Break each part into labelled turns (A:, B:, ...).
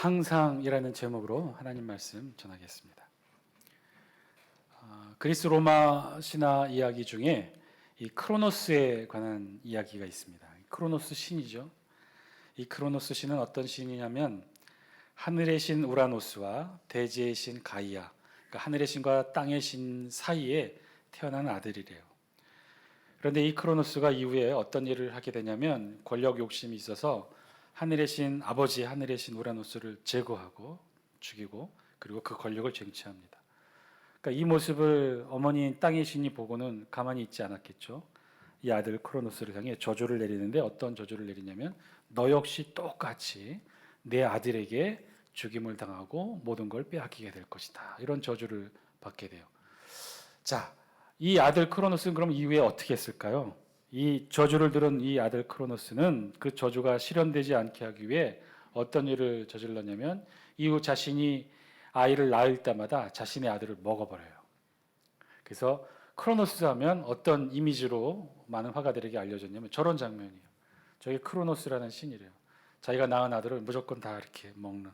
A: 항상이라는 제목으로 하나님 말씀 전하겠습니다. 그리스 로마 신화 이야기 중에 이 크로노스에 관한 이야기가 있습니다. 크로노스 신이죠. 이 크로노스 신은 어떤 신이냐면 하늘의 신 우라노스와 대지의 신 가이아, 그러니까 하늘의 신과 땅의 신 사이에 태어난 아들이래요. 그런데 이 크로노스가 이후에 어떤 일을 하게 되냐면 권력 욕심이 있어서 하늘의 신 아버지 하늘의 신 우라노스를 제거하고 죽이고 그리고 그 권력을 쟁취합니다. 그러니까 이 모습을 어머니인 땅의 신이 보고는 가만히 있지 않았겠죠. 이 아들 크로노스를 향해 저주를 내리는데 어떤 저주를 내리냐면 너 역시 똑같이 내 아들에게 죽임을 당하고 모든 걸 빼앗기게 될 것이다. 이런 저주를 받게 돼요. 자, 이 아들 크로노스는 그럼 이후에 어떻게 했을까요? 이 저주를 들은 이 아들 크로노스는 그 저주가 실현되지 않게 하기 위해 어떤 일을 저질렀냐면 이후 자신이 아이를 낳을 때마다 자신의 아들을 먹어버려요. 그래서 크로노스 하면 어떤 이미지로 많은 화가들에게 알려졌냐면 저런 장면이에요. 저게 크로노스라는 신이래요. 자기가 낳은 아들을 무조건 다 이렇게 먹는.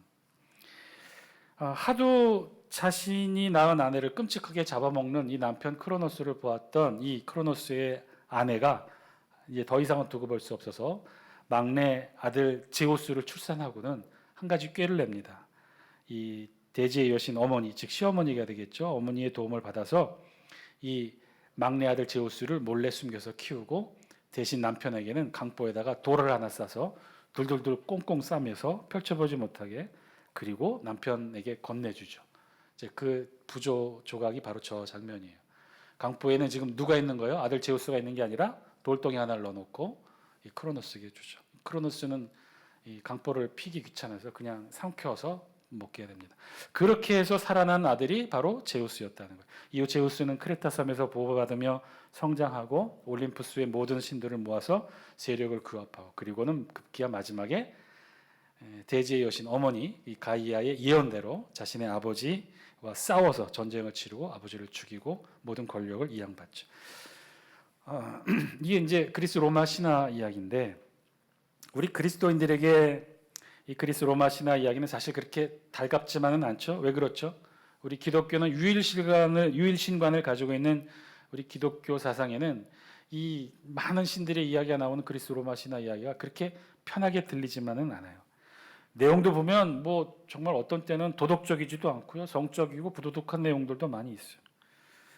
A: 하도 자신이 낳은 아내를 끔찍하게 잡아먹는 이 남편 크로노스를 보았던 이 크로노스의 아내가 이제 더 이상은 두고 볼 수 없어서 막내 아들 제우스를 출산하고는 한 가지 꾀를 냅니다. 이 대지의 여신 어머니, 즉 시어머니가 되겠죠. 어머니의 도움을 받아서 이 막내 아들 제우스를 몰래 숨겨서 키우고 대신 남편에게는 강보에다가 돌을 하나 싸서 둘둘둘 꽁꽁 싸매서 펼쳐보지 못하게 그리고 남편에게 건네주죠. 이제 그 부조 조각이 바로 저 장면이에요. 강보에는 지금 누가 있는 거예요? 아들 제우스가 있는 게 아니라 돌덩이 하나를 넣어놓고 이 크로노스에게 주죠. 크로노스는 이 강보를 피기 귀찮아서 그냥 삼켜서 먹게 됩니다. 그렇게 해서 살아난 아들이 바로 제우스였다는 거예요. 이후 제우스는 크레타 섬에서 보호받으며 성장하고 올림푸스의 모든 신들을 모아서 세력을 규합하고 그리고는 급기야 마지막에 대지의 여신 어머니 이 가이아의 예언대로 자신의 아버지와 싸워서 전쟁을 치르고 아버지를 죽이고 모든 권력을 이양받죠. 이게 이제 그리스 로마 신화 이야기인데 우리 그리스도인들에게 이 그리스 로마 신화 이야기는 사실 그렇게 달갑지만은 않죠. 왜 그렇죠? 우리 기독교는 유일신관을 가지고 있는 우리 기독교 사상에는 이 많은 신들의 이야기가 나오는 그리스 로마 신화 이야기가 그렇게 편하게 들리지만은 않아요. 내용도 보면 뭐 정말 어떤 때는 도덕적이지도 않고요. 성적이고 부도덕한 내용들도 많이 있어요.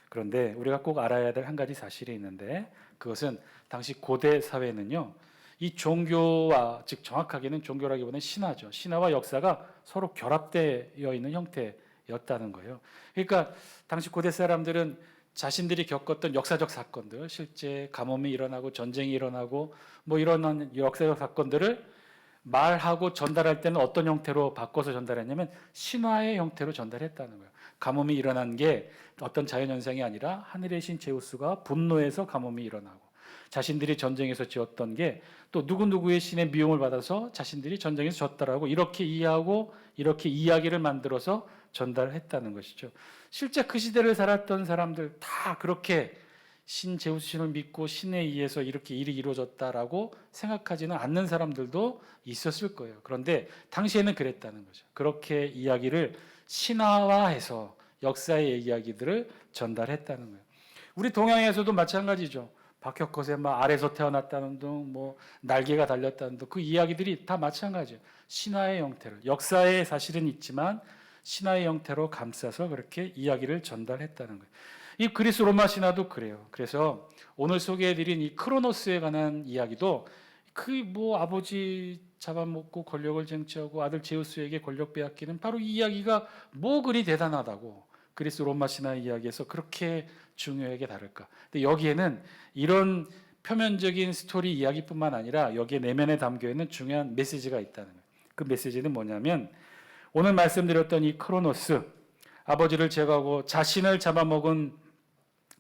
A: 그런데 우리가 꼭 알아야 될 한 가지 사실이 있는데 그것은 당시 고대 사회는요. 이 종교와 즉 정확하게는 종교라기보다는 신화죠. 신화와 역사가 서로 결합되어 있는 형태였다는 거예요. 그러니까 당시 고대 사람들은 자신들이 겪었던 역사적 사건들, 실제 가뭄이 일어나고 전쟁이 일어나고 뭐 이런 역사적 사건들을 말하고 전달할 때는 어떤 형태로 바꿔서 전달했냐면 신화의 형태로 전달했다는 거예요. 가뭄이 일어난 게 어떤 자연현상이 아니라 하늘의 신 제우스가 분노해서 가뭄이 일어나고 자신들이 전쟁에서 지었던 게 또 누구누구의 신의 미움을 받아서 자신들이 전쟁에서 졌다라고 이렇게 이해하고 이렇게 이야기를 만들어서 전달했다는 것이죠. 실제 그 시대를 살았던 사람들 다 그렇게 신 제우스 신을 믿고 신에 의해서 이렇게 일이 이루어졌다라고 생각하지는 않는 사람들도 있었을 거예요. 그런데 당시에는 그랬다는 거죠. 그렇게 이야기를 신화화해서 역사의 이야기들을 전달했다는 거예요. 우리 동양에서도 마찬가지죠. 박혁거세 아래서 태어났다는 등 뭐 날개가 달렸다는 등 그 이야기들이 다 마찬가지예요. 신화의 형태로 역사에 사실은 있지만 신화의 형태로 감싸서 그렇게 이야기를 전달했다는 거예요. 이 그리스 로마 신화도 그래요. 그래서 오늘 소개해드린 이 크로노스에 관한 이야기도 그 뭐 아버지 잡아먹고 권력을 쟁취하고 아들 제우스에게 권력 빼앗기는 바로 이 이야기가 뭐 그리 대단하다고 그리스 로마 신화 이야기에서 그렇게 중요하게 다를까. 근데 여기에는 이런 표면적인 스토리 이야기뿐만 아니라 여기에 내면에 담겨 있는 중요한 메시지가 있다는 거예요. 그 메시지는 뭐냐면 오늘 말씀드렸던 이 크로노스 아버지를 제거하고 자신을 잡아먹은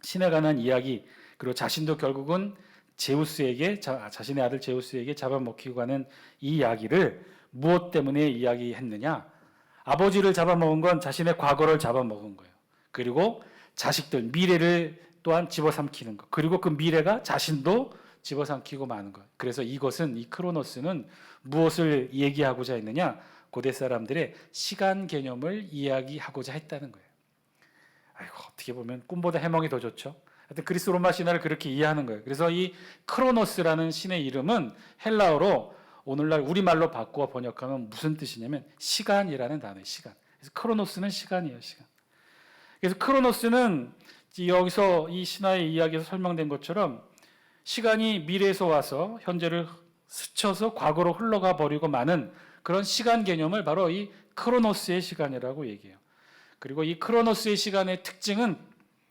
A: 신에 관한 이야기 그리고 자신도 결국은 제우스에게 자신의 아들 제우스에게 잡아먹히고 가는 이 이야기를 무엇 때문에 이야기했느냐? 아버지를 잡아먹은 건 자신의 과거를 잡아먹은 거예요. 그리고 자식들 미래를 또한 집어삼키는 것. 그리고 그 미래가 자신도 집어삼키고 마는 것. 그래서 이것은 이 크로노스는 무엇을 얘기하고자 했느냐? 고대 사람들의 시간 개념을 이야기하고자 했다는 거예요. 아이고, 어떻게 보면 꿈보다 해몽이 더 좋죠. 하여튼 그리스 로마 신화를 그렇게 이해하는 거예요. 그래서 이 크로노스라는 신의 이름은 헬라어로 오늘날 우리말로 바꾸어 번역하면 무슨 뜻이냐면 시간이라는 단어예요. 시간. 그래서 크로노스는 시간이에요. 시간. 그래서 크로노스는 여기서 이 신화의 이야기에서 설명된 것처럼 시간이 미래에서 와서 현재를 스쳐서 과거로 흘러가 버리고 마는 그런 시간 개념을 바로 이 크로노스의 시간이라고 얘기해요. 그리고 이 크로노스의 시간의 특징은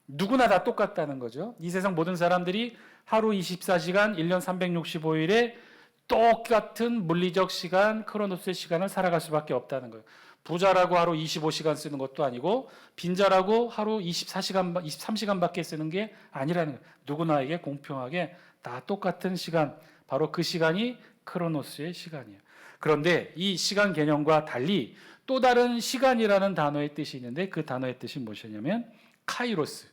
A: 누구나 다 똑같다는 거죠. 이 세상 모든 사람들이 하루 24시간, 1년 365일에 똑같은 물리적 시간, 크로노스의 시간을 살아갈 수밖에 없다는 거예요. 부자라고 하루 25시간 쓰는 것도 아니고 빈자라고 하루 24시간, 23시간밖에 쓰는 게 아니라는 거예요. 누구나에게 공평하게 다 똑같은 시간, 바로 그 시간이 크로노스의 시간이에요. 그런데 이 시간 개념과 달리 또 다른 시간이라는 단어의 뜻이 있는데 그 단어의 뜻이 무엇이냐면 카이로스.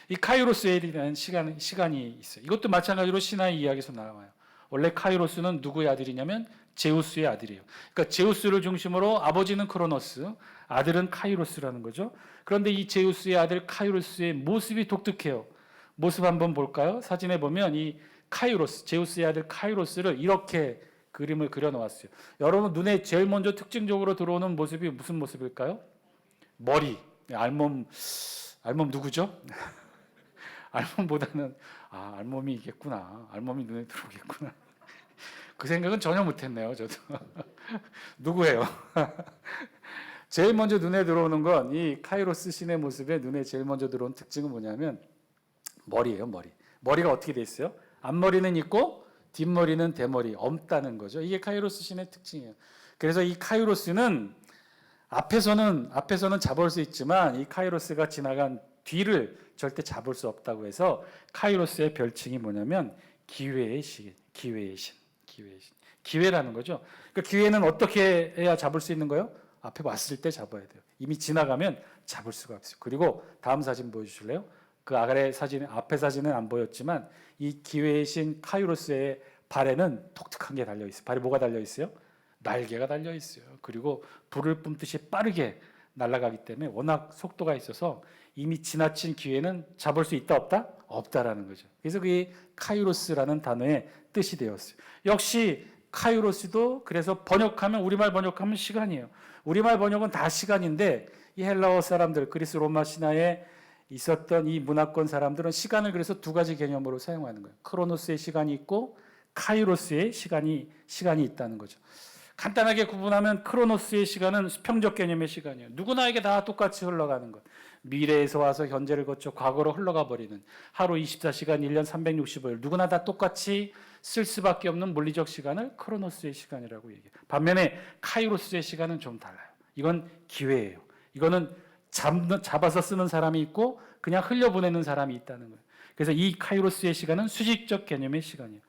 A: 이 카이로스에라는 시간이 있어요. 이것도 마찬가지로 신화의 이야기에서 나와요. 원래 카이로스는 누구의 아들이냐면 제우스의 아들이에요. 그러니까 제우스를 중심으로 아버지는 크로노스, 아들은 카이로스라는 거죠. 그런데 이 제우스의 아들 카이로스의 모습이 독특해요. 모습 한번 볼까요? 사진에 보면 이 카이로스, 제우스의 아들 카이로스를 이렇게 그림을 그려 놓았어요. 여러분 눈에 제일 먼저 특징적으로 들어오는 모습이 무슨 모습일까요? 머리. 알몸 누구죠? 알몸보다는 알몸이겠구나. 알몸이 눈에 들어오겠구나. 그 생각은 전혀 못했네요. 저도. 누구예요? 제일 먼저 눈에 들어오는 건 이 카이로스 신의 모습에 눈에 제일 먼저 들어온 특징은 뭐냐면 머리예요. 머리가 어떻게 돼 있어요? 앞머리는 있고 뒷머리는 대머리 없다는 거죠. 이게 카이로스 신의 특징이에요. 그래서 이 카이로스는 앞에서는 잡을 수 있지만 이 카이로스가 지나간 뒤를 절대 잡을 수 없다고 해서 카이로스의 별칭이 뭐냐면 기회의 신. 기회라는 거죠. 그러니까 기회는 어떻게 해야 잡을 수 있는 거예요? 앞에 왔을 때 잡아야 돼요. 이미 지나가면 잡을 수가 없어요. 그리고 다음 사진 보여주실래요? 그 앞에 사진은 안 보였지만 이 기회의 신 카이로스의 발에는 독특한 게 달려 있어요. 발에 뭐가 달려 있어요? 날개가 달려 있어요. 그리고 불을 뿜듯이 빠르게 날아가기 때문에 워낙 속도가 있어서 이미 지나친 기회는 잡을 수 있다 없다? 없다라는 거죠. 그래서 그게 카이로스라는 단어의 뜻이 되었어요. 역시 카이로스도 그래서 우리말 번역하면 시간이에요. 우리말 번역은 다 시간인데 이 헬라어 사람들, 그리스 로마 신화에 있었던 이 문화권 사람들은 시간을 그래서 두 가지 개념으로 사용하는 거예요. 크로노스의 시간이 있고 카이로스의 시간이 있다는 거죠. 간단하게 구분하면 크로노스의 시간은 수평적 개념의 시간이에요. 누구나에게 다 똑같이 흘러가는 것. 미래에서 와서 현재를 거쳐 과거로 흘러가 버리는 하루 24시간, 1년 365일 누구나 다 똑같이 쓸 수밖에 없는 물리적 시간을 크로노스의 시간이라고 얘기해요. 반면에 카이로스의 시간은 좀 달라요. 이건 기회예요. 이거는 잡아서 쓰는 사람이 있고 그냥 흘려보내는 사람이 있다는 거예요. 그래서 이 카이로스의 시간은 수직적 개념의 시간이에요.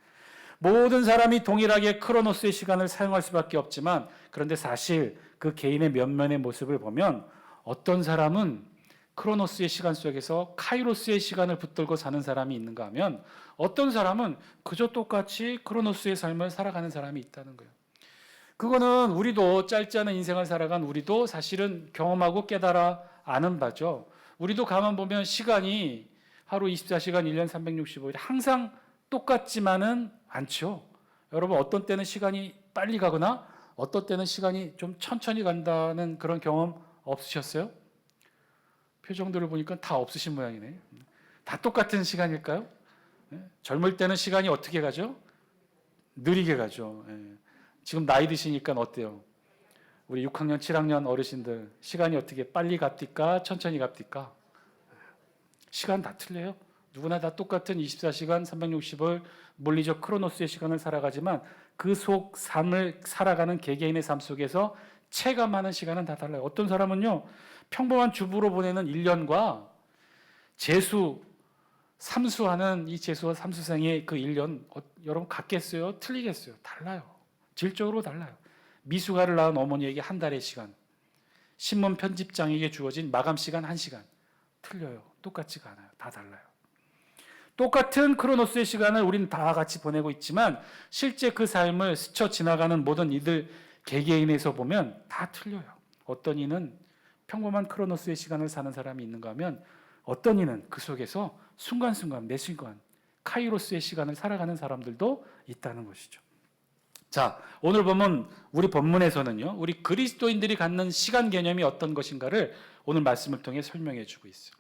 A: 모든 사람이 동일하게 크로노스의 시간을 사용할 수밖에 없지만 그런데 사실 그 개인의 면면의 모습을 보면 어떤 사람은 크로노스의 시간 속에서 카이로스의 시간을 붙들고 사는 사람이 있는가 하면 어떤 사람은 그저 똑같이 크로노스의 삶을 살아가는 사람이 있다는 거예요. 그거는 우리도 짧지 않은 인생을 살아간 우리도 사실은 경험하고 깨달아 아는 바죠. 우리도 가만 보면 시간이 하루 24시간, 1년 365일 항상 똑같지만은 않죠. 여러분 어떤 때는 시간이 빨리 가거나 어떤 때는 시간이 좀 천천히 간다는 그런 경험 없으셨어요? 표정들을 보니까 다 없으신 모양이네. 다 똑같은 시간일까요? 젊을 때는 시간이 어떻게 가죠? 느리게 가죠. 지금 나이 드시니까 어때요? 우리 6학년, 7학년 어르신들 시간이 어떻게 빨리 갑니까? 천천히 갑니까? 시간 다 틀려요. 누구나 다 똑같은 24시간 365일 물리적 크로노스의 시간을 살아가지만 그 속 삶을 살아가는 개개인의 삶 속에서 체감하는 시간은 다 달라요. 어떤 사람은요 평범한 주부로 보내는 1년과 삼수하는 이 재수와 삼수생의 그 1년 여러분 같겠어요? 틀리겠어요? 달라요. 질적으로 달라요. 미숙아를 낳은 어머니에게 한 달의 시간, 신문 편집장에게 주어진 마감 시간 1시간 틀려요. 똑같지가 않아요. 다 달라요. 똑같은 크로노스의 시간을 우리는 다 같이 보내고 있지만 실제 그 삶을 스쳐 지나가는 모든 이들 개개인에서 보면 다 틀려요. 어떤 이는 평범한 크로노스의 시간을 사는 사람이 있는가 하면 어떤 이는 그 속에서 순간순간 매 순간 카이로스의 시간을 살아가는 사람들도 있다는 것이죠. 자, 오늘 보면 우리 본문에서는요, 우리 그리스도인들이 갖는 시간 개념이 어떤 것인가를 오늘 말씀을 통해 설명해 주고 있어요.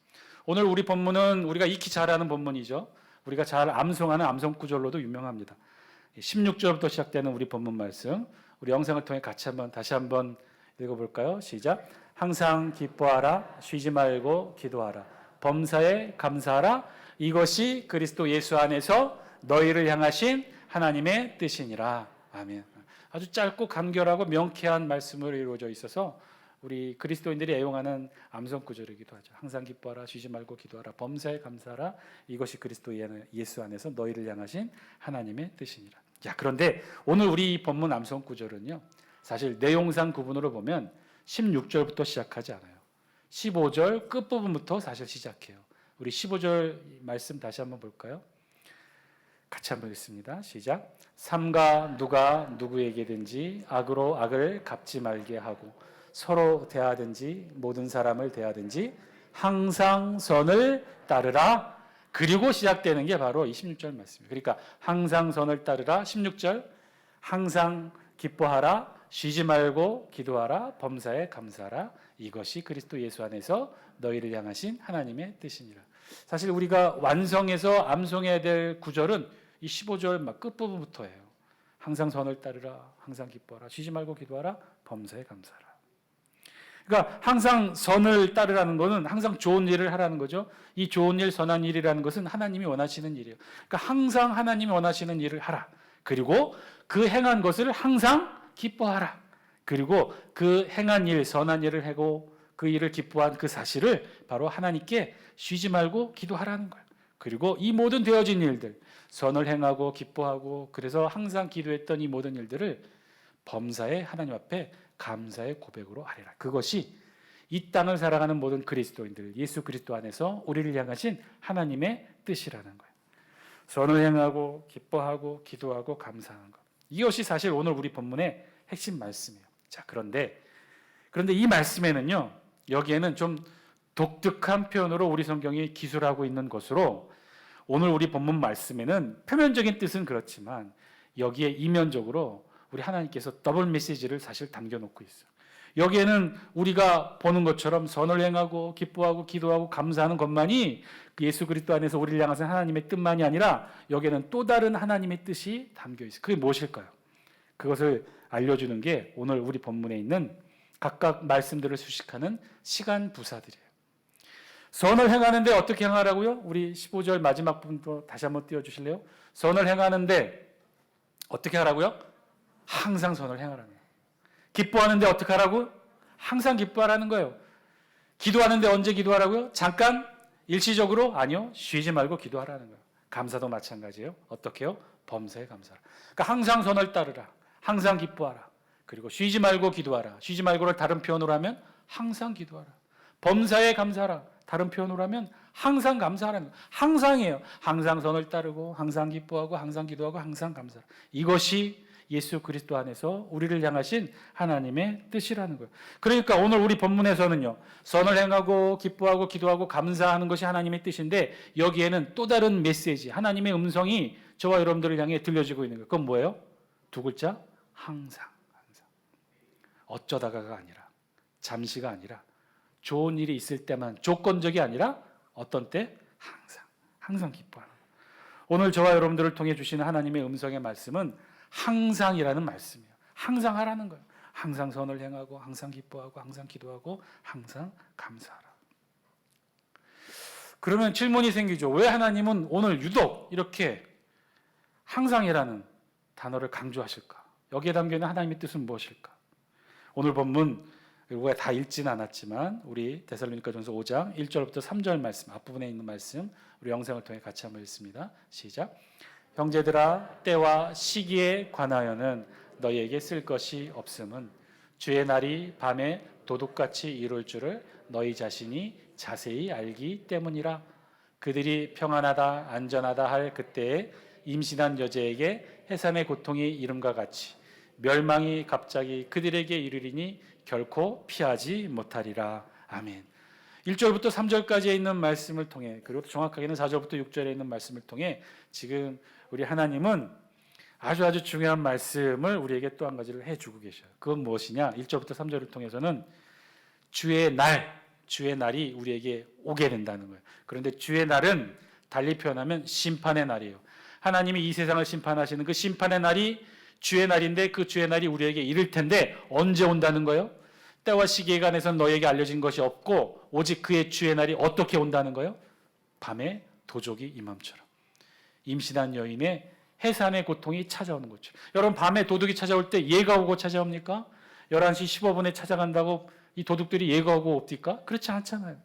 A: 오늘 우리 본문은 우리가 익히 잘 아는 본문이죠. 우리가 잘 암송하는 암송구절로도 유명합니다. 16절부터 시작되는 우리 본문 말씀, 우리 영상을 통해 같이 다시 한번 읽어볼까요? 시작. 항상 기뻐하라, 쉬지 말고 기도하라, 범사에 감사하라, 이것이 그리스도 예수 안에서 너희를 향하신 하나님의 뜻이니라. 아멘. 아주 짧고 간결하고 명쾌한 말씀으로 이루어져 있어서 우리 그리스도인들이 애용하는 암송 구절이기도 하죠. 항상 기뻐하라, 쉬지 말고 기도하라, 범사에 감사하라, 이것이 그리스도 예수 안에서 너희를 향하신 하나님의 뜻이니라. 자, 그런데 오늘 우리 본문 암송 구절은요, 사실 내용상 구분으로 보면 16절부터 시작하지 않아요. 15절 끝부분부터 사실 시작해요. 우리 15절 말씀 다시 한번 볼까요? 같이 한번 읽습니다. 시작. 삼가 누가 누구에게든지 악으로 악을 갚지 말게 하고 서로 대하든지 모든 사람을 대하든지 항상 선을 따르라. 그리고 시작되는 게 바로 이 16절 말씀이에요. 그러니까 항상 선을 따르라. 16절 항상 기뻐하라, 쉬지 말고 기도하라, 범사에 감사하라, 이것이 그리스도 예수 안에서 너희를 향하신 하나님의 뜻이니라. 사실 우리가 완성해서 암송해야 될 구절은 이 15절 끝부분부터예요. 항상 선을 따르라, 항상 기뻐하라, 쉬지 말고 기도하라, 범사에 감사하라. 그러니까 항상 선을 따르라는 것은 항상 좋은 일을 하라는 거죠. 이 좋은 일, 선한 일이라는 것은 하나님이 원하시는 일이에요. 그러니까 항상 하나님이 원하시는 일을 하라. 그리고 그 행한 것을 항상 기뻐하라. 그리고 그 행한 일, 선한 일을 하고 그 일을 기뻐한 그 사실을 바로 하나님께 쉬지 말고 기도하라는 거예요. 그리고 이 모든 되어진 일들, 선을 행하고 기뻐하고 그래서 항상 기도했던 이 모든 일들을 범사에 하나님 앞에 감사의 고백으로 하리라. 그것이 이 땅을 살아가는 모든 그리스도인들, 예수 그리스도 안에서 우리를 향하신 하나님의 뜻이라는 거예요. 선을 행하고 기뻐하고 기도하고 감사하는 것. 이것이 사실 오늘 우리 본문의 핵심 말씀이에요. 자, 그런데 이 말씀에는요, 여기에는 좀 독특한 표현으로 우리 성경이 기술하고 있는 것으로 오늘 우리 본문 말씀에는 표면적인 뜻은 그렇지만 여기에 이면적으로 우리 하나님께서 더블 메시지를 사실 담겨놓고 있어요. 여기에는 우리가 보는 것처럼 선을 행하고 기뻐하고 기도하고 감사하는 것만이 예수 그리스도 안에서 우리를 향하신 하나님의 뜻만이 아니라 여기에는 또 다른 하나님의 뜻이 담겨 있어요. 그게 무엇일까요? 그것을 알려주는 게 오늘 우리 본문에 있는 각각 말씀들을 수식하는 시간 부사들이에요. 선을 행하는데 어떻게 행하라고요? 우리 15절 마지막 부분도 다시 한번 띄워주실래요? 선을 행하는데 어떻게 하라고요? 항상 선을 행하라는 거예요. 기뻐하는데 어떻게 하라고요? 항상 기뻐하라는 거예요. 기도하는데 언제 기도하라고요? 잠깐 일시적으로? 아니요. 쉬지 말고 기도하라는 거예요. 감사도 마찬가지예요. 어떻게요? 범사에 감사하라. 그러니까 항상 선을 따르라. 항상 기뻐하라. 그리고 쉬지 말고 기도하라. 쉬지 말고를 다른 표현으로 하면 항상 기도하라. 범사에 감사하라. 다른 표현으로 하면 항상 감사하라는 거예요. 항상이에요. 항상 선을 따르고 항상 기뻐하고 항상 기도하고 항상 감사하라. 이것이 예수 그리스도 안에서 우리를 향하신 하나님의 뜻이라는 거예요. 그러니까 오늘 우리 본문에서는요, 선을 행하고 기뻐하고 기도하고 감사하는 것이 하나님의 뜻인데 여기에는 또 다른 메시지, 하나님의 음성이 저와 여러분들을 향해 들려지고 있는 거예요. 그건 뭐예요? 두 글자, 항상. 어쩌다가가 아니라, 잠시가 아니라, 좋은 일이 있을 때만, 조건적이 아니라 어떤 때? 항상 기뻐하는 거예요. 오늘 저와 여러분들을 통해 주시는 하나님의 음성의 말씀은 항상이라는 말씀이에요. 항상 하라는 거예요. 항상 선을 행하고 항상 기뻐하고 항상 기도하고 항상 감사하라. 그러면 질문이 생기죠. 왜 하나님은 오늘 유독 이렇게 항상이라는 단어를 강조하실까? 여기에 담겨있는 하나님의 뜻은 무엇일까? 오늘 본문 우리가 다 읽지는 않았지만 우리 데살로니가전서 5장 1절부터 3절 말씀, 앞부분에 있는 말씀 우리 영상을 통해 같이 한번 읽습니다. 시작. 형제들아, 때와 시기에 관하여는 너희에게 쓸 것이 없음은 주의 날이 밤에 도둑같이 이룰 줄을 너희 자신이 자세히 알기 때문이라. 그들이 평안하다 안전하다 할 그때에 임신한 여자에게 해산의 고통이 이름과 같이 멸망이 갑자기 그들에게 이르리니 결코 피하지 못하리라. 아멘. 1절부터 3절까지에 있는 말씀을 통해, 그리고 정확하게는 4절부터 6절에 있는 말씀을 통해 지금 우리 하나님은 아주 중요한 말씀을 우리에게 또 한 가지를 해주고 계셔요. 그건 무엇이냐? 1절부터 3절을 통해서는 주의 날이 우리에게 오게 된다는 거예요. 그런데 주의 날은 달리 표현하면 심판의 날이에요. 하나님이 이 세상을 심판하시는 그 심판의 날이 주의 날인데, 그 주의 날이 우리에게 이를 텐데 언제 온다는 거예요? 때와 시기에 관해서는 너에게 알려진 것이 없고 오직 그의 주의 날이 어떻게 온다는 거예요? 밤에 도적이 이맘처럼. 임신한 여인의 해산의 고통이 찾아오는 거죠. 여러분, 밤에 도둑이 찾아올 때 예가 오고 찾아옵니까? 11시 15분에 찾아간다고 이 도둑들이 예가 오고 옵니까? 그렇지 않잖아요.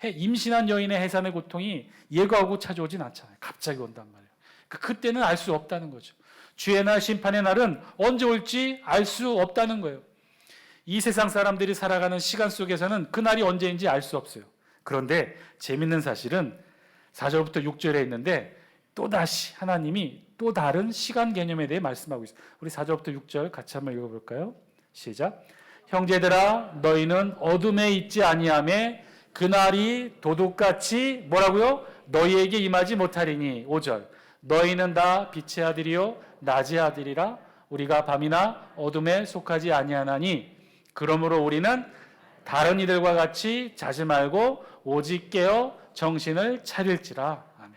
A: 임신한 여인의 해산의 고통이 예가 오고 찾아오진 않잖아요. 갑자기 온단 말이에요. 그때는 알 수 없다는 거죠. 주의 날, 심판의 날은 언제 올지 알 수 없다는 거예요. 이 세상 사람들이 살아가는 시간 속에서는 그 날이 언제인지 알 수 없어요. 그런데 재밌는 사실은 4절부터 6절에 있는데 또다시 하나님이 또 다른 시간 개념에 대해 말씀하고 있어요. 우리 4절부터 6절 같이 한번 읽어볼까요? 시작. 형제들아, 너희는 어둠에 있지 아니하매 그날이 도둑같이 뭐라고요? 너희에게 임하지 못하리니. 5절. 너희는 다 빛의 아들이요 낮의 아들이라. 우리가 밤이나 어둠에 속하지 아니하나니 그러므로 우리는 다른 이들과 같이 자지 말고 오직 깨어 정신을 차릴지라. 아멘.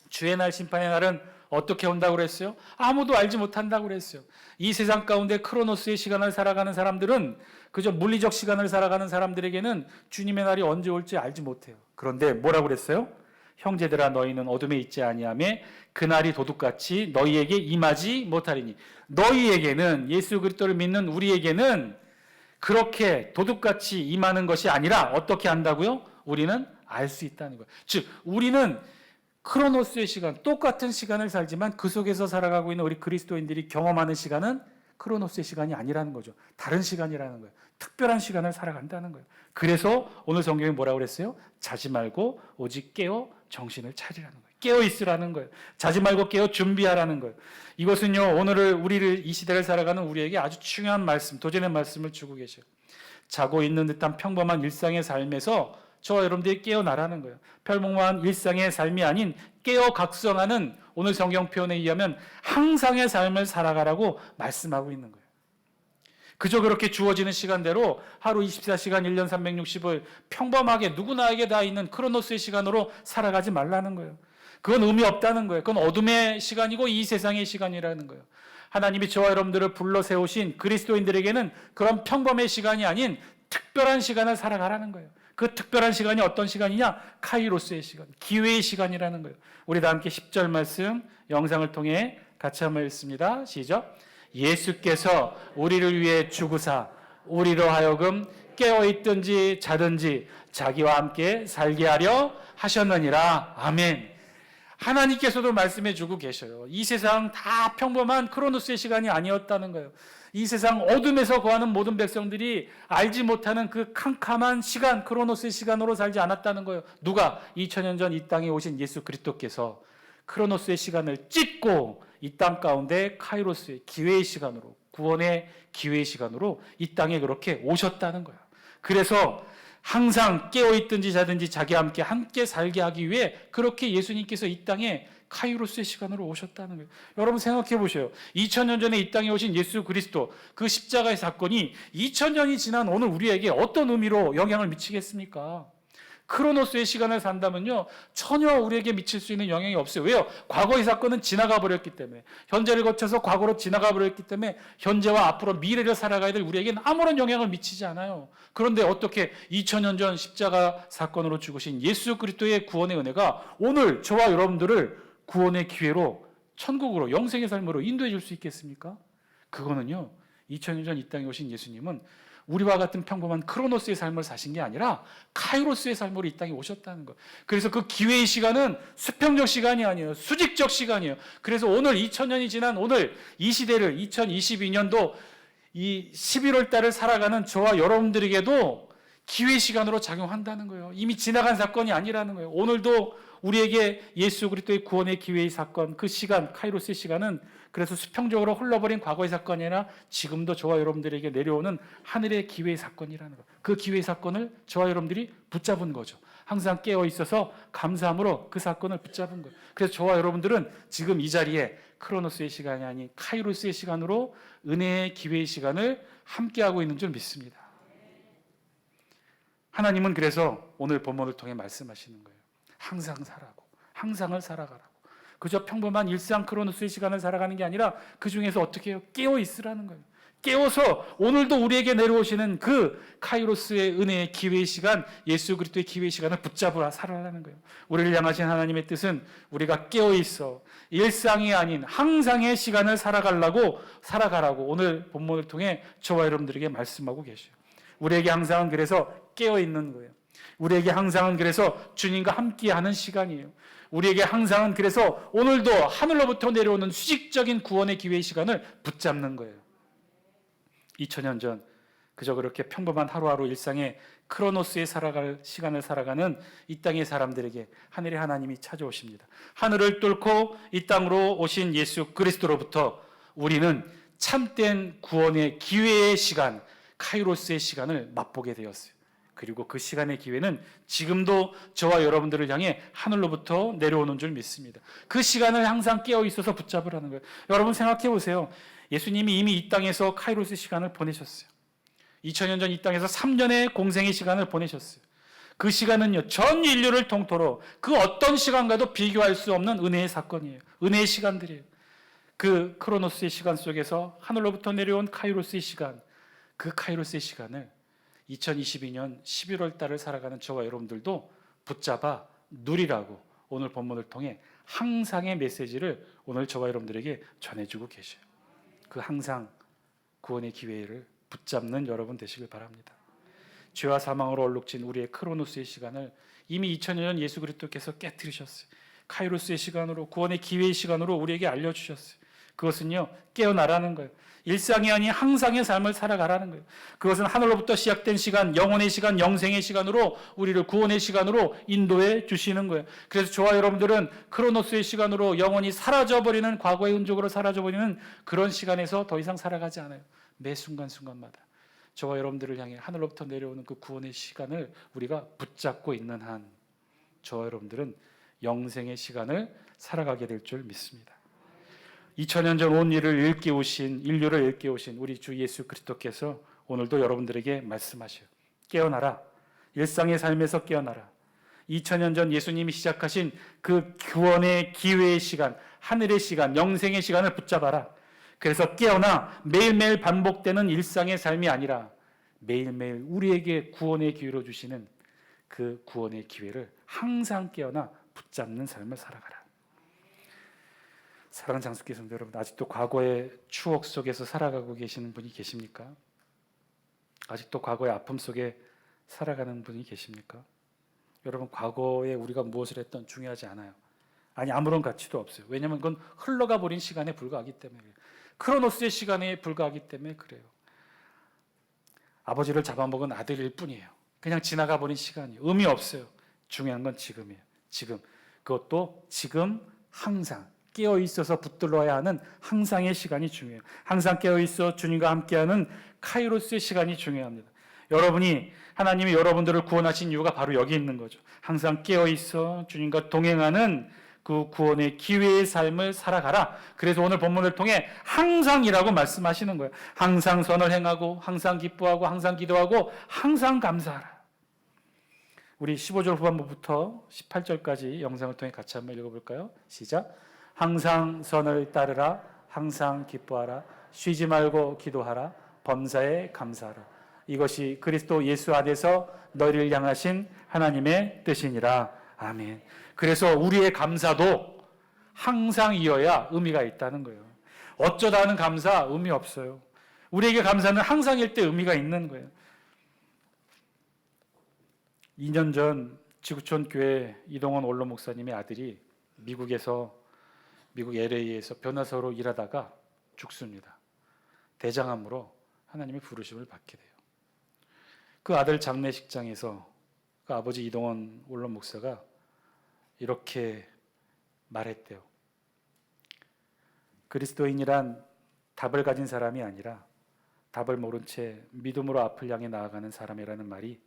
A: 주의 날, 심판의 날은 어떻게 온다고 그랬어요? 아무도 알지 못한다고 그랬어요. 이 세상 가운데 크로노스의 시간을 살아가는 사람들은, 그저 물리적 시간을 살아가는 사람들에게는 주님의 날이 언제 올지 알지 못해요. 그런데 뭐라고 그랬어요? 형제들아, 너희는 어둠에 있지 아니하매 그날이 도둑같이 너희에게 임하지 못하리니. 너희에게는, 예수 그리스도를 믿는 우리에게는 그렇게 도둑같이 임하는 것이 아니라 어떻게 한다고요? 우리는 알 수 있다는 거예요. 즉, 우리는 크로노스의 시간, 똑같은 시간을 살지만 그 속에서 살아가고 있는 우리 그리스도인들이 경험하는 시간은 크로노스의 시간이 아니라는 거죠. 다른 시간이라는 거예요. 특별한 시간을 살아간다는 거예요. 그래서 오늘 성경이 뭐라고 그랬어요? 자지 말고 오직 깨어 정신을 차리라는 거예요. 깨어 있으라는 거예요. 자지 말고 깨어 준비하라는 거예요. 이것은요, 우리를 이 시대를 살아가는 우리에게 아주 중요한 말씀, 도전의 말씀을 주고 계셔요. 자고 있는 듯한 평범한 일상의 삶에서 저와 여러분들이 깨어나라는 거예요. 평범한 일상의 삶이 아닌 깨어 각성하는, 오늘 성경 표현에 의하면 항상의 삶을 살아가라고 말씀하고 있는 거예요. 그저 그렇게 주어지는 시간대로 하루 24시간 1년 365일 평범하게 누구나에게 다 있는 크로노스의 시간으로 살아가지 말라는 거예요. 그건 의미 없다는 거예요. 그건 어둠의 시간이고 이 세상의 시간이라는 거예요. 하나님이 저와 여러분들을 불러 세우신 그리스도인들에게는 그런 평범의 시간이 아닌 특별한 시간을 살아가라는 거예요. 그 특별한 시간이 어떤 시간이냐? 카이로스의 시간, 기회의 시간이라는 거예요. 우리 다 함께 10절 말씀 영상을 통해 같이 한번 읽습니다. 시작. 예수께서 우리를 위해 죽으사 우리로 하여금 깨어있든지 자든지 자기와 함께 살게 하려 하셨느니라. 아멘. 하나님께서도 말씀해 주고 계셔요. 이 세상 다 평범한 크로노스의 시간이 아니었다는 거예요. 이 세상 어둠에서 거하는 모든 백성들이 알지 못하는 그 캄캄한 시간, 크로노스의 시간으로 살지 않았다는 거예요. 누가? 2000년 전 이 땅에 오신 예수 그리스도께서 크로노스의 시간을 찢고 이 땅 가운데 카이로스의 기회의 시간으로, 구원의 기회의 시간으로 이 땅에 그렇게 오셨다는 거예요. 그래서 항상 깨어있든지 자든지 자기와 함께 살게 하기 위해 그렇게 예수님께서 이 땅에 카이로스의 시간으로 오셨다는 거예요. 여러분 생각해 보세요. 2000년 전에 이 땅에 오신 예수 그리스도, 그 십자가의 사건이 2000년이 지난 오늘 우리에게 어떤 의미로 영향을 미치겠습니까? 크로노스의 시간을 산다면요, 전혀 우리에게 미칠 수 있는 영향이 없어요. 왜요? 과거의 사건은 지나가 버렸기 때문에, 현재를 거쳐서 과거로 지나가 버렸기 때문에 현재와 앞으로 미래를 살아가야 될 우리에게는 아무런 영향을 미치지 않아요. 그런데 어떻게 2000년 전 십자가 사건으로 죽으신 예수 그리스도의 구원의 은혜가 오늘 저와 여러분들을 구원의 기회로, 천국으로, 영생의 삶으로 인도해 줄 수 있겠습니까? 그거는요, 2000년 전 이 땅에 오신 예수님은 우리와 같은 평범한 크로노스의 삶을 사신 게 아니라 카이로스의 삶으로 이 땅에 오셨다는 거. 그래서 그 기회의 시간은 수평적 시간이 아니에요. 수직적 시간이에요. 그래서 오늘 2000년이 지난 오늘 이 시대를, 2022년도 이 11월 달을 살아가는 저와 여러분들에게도 기회의 시간으로 작용한다는 거예요. 이미 지나간 사건이 아니라는 거예요. 오늘도 우리에게 예수 그리스도의 구원의 기회의 사건, 그 시간, 카이로스의 시간은 그래서 수평적으로 흘러버린 과거의 사건이 아니라 지금도 저와 여러분들에게 내려오는 하늘의 기회의 사건이라는 것. 그 기회의 사건을 저와 여러분들이 붙잡은 거죠. 항상 깨어 있어서 감사함으로 그 사건을 붙잡은 거예요. 그래서 저와 여러분들은 지금 이 자리에 크로노스의 시간이 아닌 카이로스의 시간으로 은혜의 기회의 시간을 함께하고 있는 줄 믿습니다. 하나님은 그래서 오늘 본문을 통해 말씀하시는 거예요. 항상 살아고, 항상을 살아가라고. 그저 평범한 일상 크로노스의 시간을 살아가는 게 아니라 그 중에서 어떻게 해요? 깨어 있으라는 거예요. 깨워서 오늘도 우리에게 내려오시는 그 카이로스의 은혜의 기회의 시간, 예수 그리스도의 기회의 시간을 붙잡으라 살아라는 거예요. 우리를 향하신 하나님의 뜻은 우리가 깨어 있어 일상이 아닌 항상의 시간을 살아가라고 오늘 본문을 통해 저와 여러분들에게 말씀하고 계셔요. 우리에게 항상은 그래서 깨어 있는 거예요. 우리에게 항상은 그래서 주님과 함께하는 시간이에요. 우리에게 항상은 그래서 오늘도 하늘로부터 내려오는 수직적인 구원의 기회의 시간을 붙잡는 거예요. 2000년 전 그저 그렇게 평범한 하루하루 일상의 크로노스에 살아갈 시간을 살아가는 이 땅의 사람들에게 하늘의 하나님이 찾아오십니다. 하늘을 뚫고 이 땅으로 오신 예수 그리스도로부터 우리는 참된 구원의 기회의 시간, 카이로스의 시간을 맛보게 되었어요. 그리고 그 시간의 기회는 지금도 저와 여러분들을 향해 하늘로부터 내려오는 줄 믿습니다. 그 시간을 항상 깨어 있어서 붙잡으라는 거예요. 여러분 생각해 보세요. 예수님이 이미 이 땅에서 카이로스 시간을 보내셨어요. 2000년 전 이 땅에서 3년의 공생의 시간을 보내셨어요. 그 시간은요, 전 인류를 통틀어 그 어떤 시간과도 비교할 수 없는 은혜의 사건이에요. 은혜의 시간들이에요. 그 크로노스의 시간 속에서 하늘로부터 내려온 카이로스의 시간, 그 카이로스의 시간을 2022년 11월 달을 살아가는 저와 여러분들도 붙잡아 누리라고 오늘 본문을 통해 항상의 메시지를 오늘 저와 여러분들에게 전해주고 계셔요. 그 항상 구원의 기회를 붙잡는 여러분 되시길 바랍니다. 죄와 사망으로 얼룩진 우리의 크로노스의 시간을 이미 2000년 전 예수 그리스도께서 깨뜨리셨어요. 카이로스의 시간으로, 구원의 기회의 시간으로 우리에게 알려주셨어요. 그것은요, 깨어나라는 거예요. 일상이 아닌 항상의 삶을 살아가라는 거예요. 그것은 하늘로부터 시작된 시간, 영혼의 시간, 영생의 시간으로 우리를 구원의 시간으로 인도해 주시는 거예요. 그래서 저와 여러분들은 크로노스의 시간으로 영혼이 사라져버리는, 과거의 흔적으로 사라져버리는 그런 시간에서 더 이상 살아가지 않아요. 매 순간순간마다 저와 여러분들을 향해 하늘로부터 내려오는 그 구원의 시간을 우리가 붙잡고 있는 한 저와 여러분들은 영생의 시간을 살아가게 될 줄 믿습니다. 2000년 전 온 인류를 일깨우신 우리 주 예수 그리스도께서 오늘도 여러분들에게 말씀하셔요. 깨어나라. 일상의 삶에서 깨어나라. 2000년 전 예수님이 시작하신 그 구원의 기회의 시간, 하늘의 시간, 영생의 시간을 붙잡아라. 그래서 깨어나 매일매일 반복되는 일상의 삶이 아니라 매일매일 우리에게 구원의 기회로 주시는 그 구원의 기회를 항상 깨어나 붙잡는 삶을 살아가라. 사랑하는 장숙기 성도 여러분, 아직도 과거의 추억 속에서 살아가고 계시는 분이 계십니까? 아직도 과거의 아픔 속에 살아가는 분이 계십니까? 여러분, 과거에 우리가 무엇을 했던 중요하지 않아요. 아니, 아무런 가치도 없어요. 왜냐하면 그건 흘러가 버린 시간에 불과하기 때문에 그래요. 크로노스의 시간에 불과하기 때문에 그래요. 아버지를 잡아먹은 아들일 뿐이에요. 그냥 지나가 버린 시간이에요. 의미 없어요. 중요한 건 지금이에요. 지금. 그것도 지금 항상 깨어 있어서 붙들어야 하는 항상의 시간이 중요해요. 항상 깨어 있어 주님과 함께하는 카이로스의 시간이 중요합니다. 여러분이 하나님이 여러분들을 구원하신 이유가 바로 여기 있는 거죠. 항상 깨어 있어 주님과 동행하는 그 구원의 기회의 삶을 살아가라. 그래서 오늘 본문을 통해 항상이라고 말씀하시는 거예요. 항상 선을 행하고 항상 기뻐하고 항상 기도하고 항상 감사하라. 우리 15절 후반부부터 18절까지 영상을 통해 같이 한번 읽어볼까요? 시작. 항상 선을 따르라. 항상 기뻐하라. 쉬지 말고 기도하라. 범사에 감사하라. 이것이 그리스도 예수 안에서 너희를 향하신 하나님의 뜻이니라. 아멘. 그래서 우리의 감사도 항상이어야 의미가 있다는 거예요. 어쩌다 하는 감사 의미 없어요. 우리에게 감사는 항상일 때 의미가 있는 거예요. 2년 전 지구촌 교회 이동원 원로 목사님의 아들이 미국 LA에서 변호사로 일하다가 죽습니다. 대장암으로 하나님의 부르심을 받게 돼요. 그 아들 장례식장에서 그 아버지 이동원 원로 목사가 이렇게 말했대요. 그리스도인이란 답을 가진 사람이 아니라 답을 모른 채 믿음으로 앞을 향해 나아가는 사람이라는 말이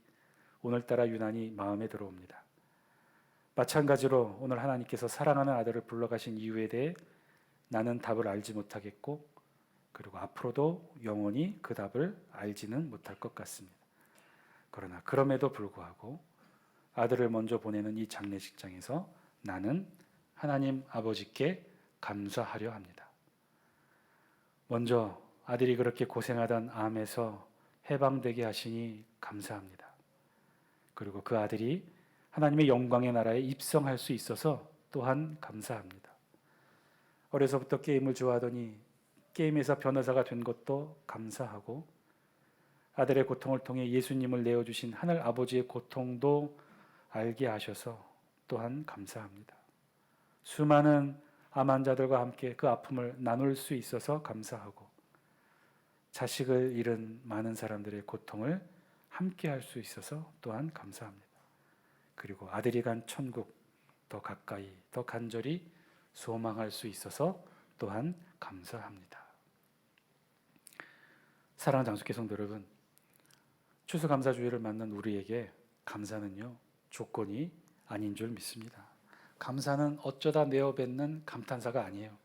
A: 오늘따라 유난히 마음에 들어옵니다. 마찬가지로 오늘 하나님께서 사랑하는 아들을 불러가신 이유에 대해 나는 답을 알지 못하겠고 그리고 앞으로도 영원히 그 답을 알지는 못할 것 같습니다. 그러나 그럼에도 불구하고 아들을 먼저 보내는 이 장례식장에서 나는 하나님 아버지께 감사하려 합니다. 먼저 아들이 그렇게 고생하던 암에서 해방되게 하시니 감사합니다. 그리고 그 아들이 하나님의 영광의 나라에 입성할 수 있어서 또한 감사합니다. 어려서부터 게임을 좋아하더니 게임에서 변호사가 된 것도 감사하고 아들의 고통을 통해 예수님을 내어주신 하늘 아버지의 고통도 알게 하셔서 또한 감사합니다. 수많은 암 환자들과 함께 그 아픔을 나눌 수 있어서 감사하고 자식을 잃은 많은 사람들의 고통을 함께 할 수 있어서 또한 감사합니다. 그리고 아들이 간 천국 더 가까이 더 간절히 소망할 수 있어서 또한 감사합니다. 사랑하는 장수교 성도 여러분, 추수감사주일을 맞는 우리에게 감사는요 조건이 아닌 줄 믿습니다. 감사는 어쩌다 내어뱉는 감탄사가 아니에요.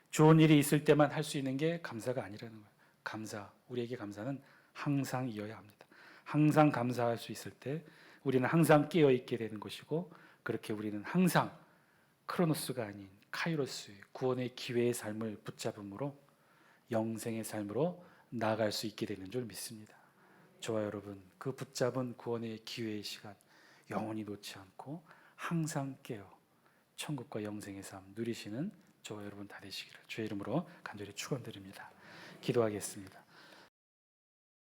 A: 좋은 일이 있을 때만 할 수 있는 게 감사가 아니라는 거예요. 우리에게 감사는 항상 이어야 합니다. 항상 감사할 수 있을 때 우리는 항상 깨어있게 되는 것이고 그렇게 우리는 항상 크로노스가 아닌 카이로스, 구원의 기회의 삶을 붙잡음으로 영생의 삶으로 나아갈 수 있게 되는 줄 믿습니다. 저와 여러분, 그 붙잡은 구원의 기회의 시간 영원히 놓지 않고 항상 깨어 천국과 영생의 삶 누리시는 저와 여러분 다 되시기를 주의 이름으로 간절히 축원드립니다. 기도하겠습니다.